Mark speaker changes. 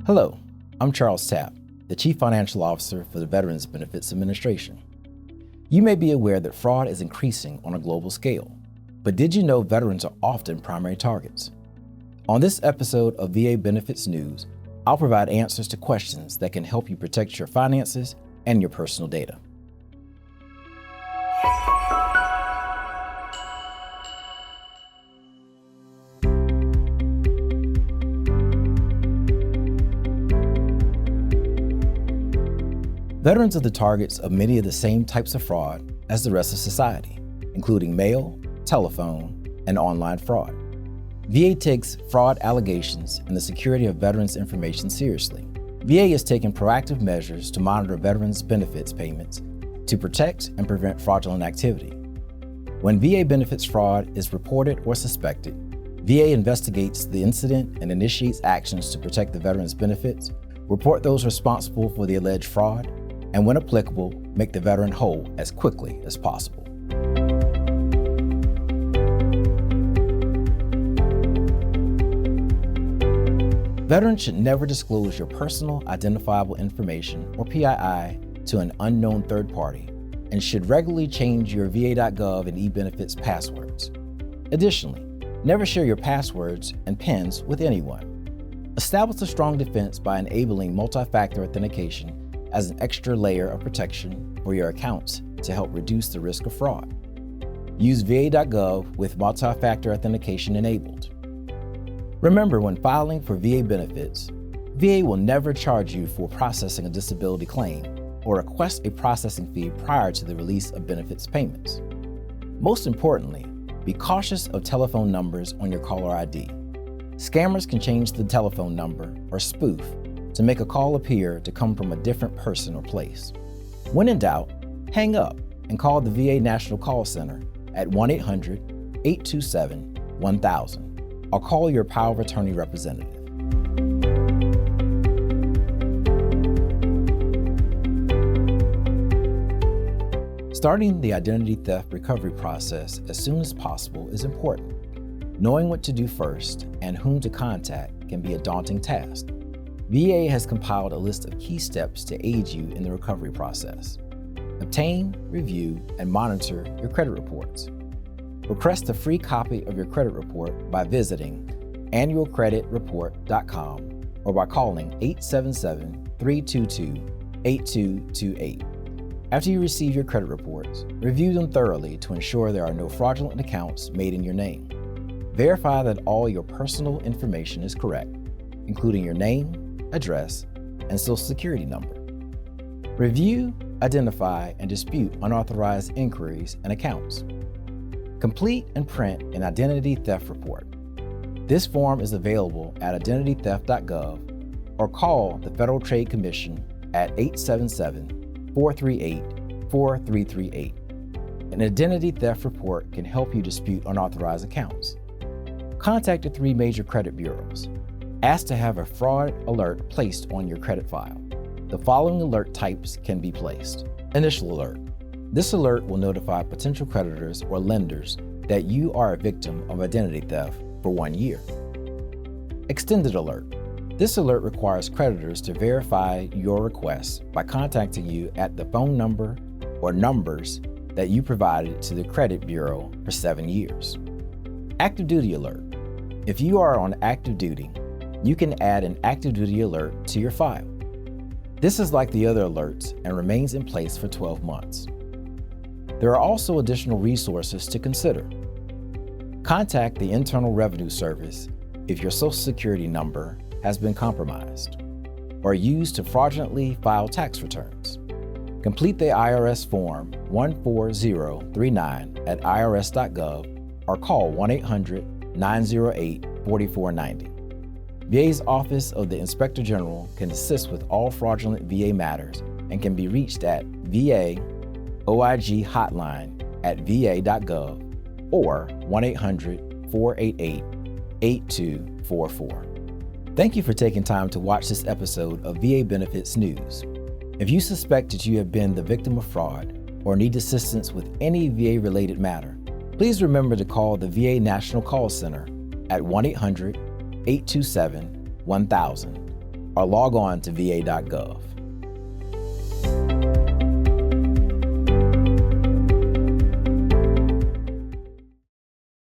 Speaker 1: Hello, I'm Charles Tapp, the Chief Financial Officer for the Veterans Benefits Administration. You may be aware that fraud is increasing on a global scale, but did you know veterans are often primary targets? On this episode of VA Benefits News, I'll provide answers to questions that can help you protect your finances and your personal data. Veterans are the targets of many of the same types of fraud as the rest of society, including mail, telephone, and online fraud. VA takes fraud allegations and the security of veterans' information seriously. VA has taken proactive measures to monitor veterans' benefits payments to protect and prevent fraudulent activity. When VA benefits fraud is reported or suspected, VA investigates the incident and initiates actions to protect the veterans' benefits, report those responsible for the alleged fraud, and when applicable, make the veteran whole as quickly as possible. Veterans should never disclose your personal identifiable information, or PII, to an unknown third party, and should regularly change your VA.gov and eBenefits passwords. Additionally, never share your passwords and PINs with anyone. Establish a strong defense by enabling multi-factor authentication as an extra layer of protection for your accounts to help reduce the risk of fraud. Use VA.gov with multi-factor authentication enabled. Remember, when filing for VA benefits, VA will never charge you for processing a disability claim or request a processing fee prior to the release of benefits payments. Most importantly, be cautious of telephone numbers on your caller ID. Scammers can change the telephone number or spoof to make a call appear to come from a different person or place. When in doubt, hang up and call the VA National Call Center at 1-800-827-1000 or call your power of attorney representative. Starting the identity theft recovery process as soon as possible is important. Knowing what to do first and whom to contact can be a daunting task. VA has compiled a list of key steps to aid you in the recovery process. Obtain, review, and monitor your credit reports. Request a free copy of your credit report by visiting annualcreditreport.com or by calling 877-322-8228. After you receive your credit reports, review them thoroughly to ensure there are no fraudulent accounts made in your name. Verify that all your personal information is correct, including your name, address, and social security number. Review, identify, and dispute unauthorized inquiries and accounts. Complete and print an identity theft report. This form is available at identitytheft.gov or call the Federal Trade Commission at 877-438-4338. An identity theft report can help you dispute unauthorized accounts. Contact the 3 major credit bureaus. Ask to have a fraud alert placed on your credit file. The following alert types can be placed. Initial alert. This alert will notify potential creditors or lenders that you are a victim of identity theft for 1 year. Extended alert. This alert requires creditors to verify your request by contacting you at the phone number or numbers that you provided to the credit bureau for 7 years. Active duty alert. If you are on active duty, you can add an active duty alert to your file. This is like the other alerts and remains in place for 12 months. There are also additional resources to consider. Contact the Internal Revenue Service if your Social Security number has been compromised or used to fraudulently file tax returns. Complete the IRS Form 14039 at irs.gov or call 1-800-908-4490. VA's Office of the Inspector General can assist with all fraudulent VA matters and can be reached at VA OIG hotline at va.gov or 1-800-488-8244. Thank you for taking time to watch this episode of VA Benefits News. If you suspect that you have been the victim of fraud or need assistance with any VA-related matter, please remember to call the VA National Call Center at 1-800-827-1000 or log on to va.gov.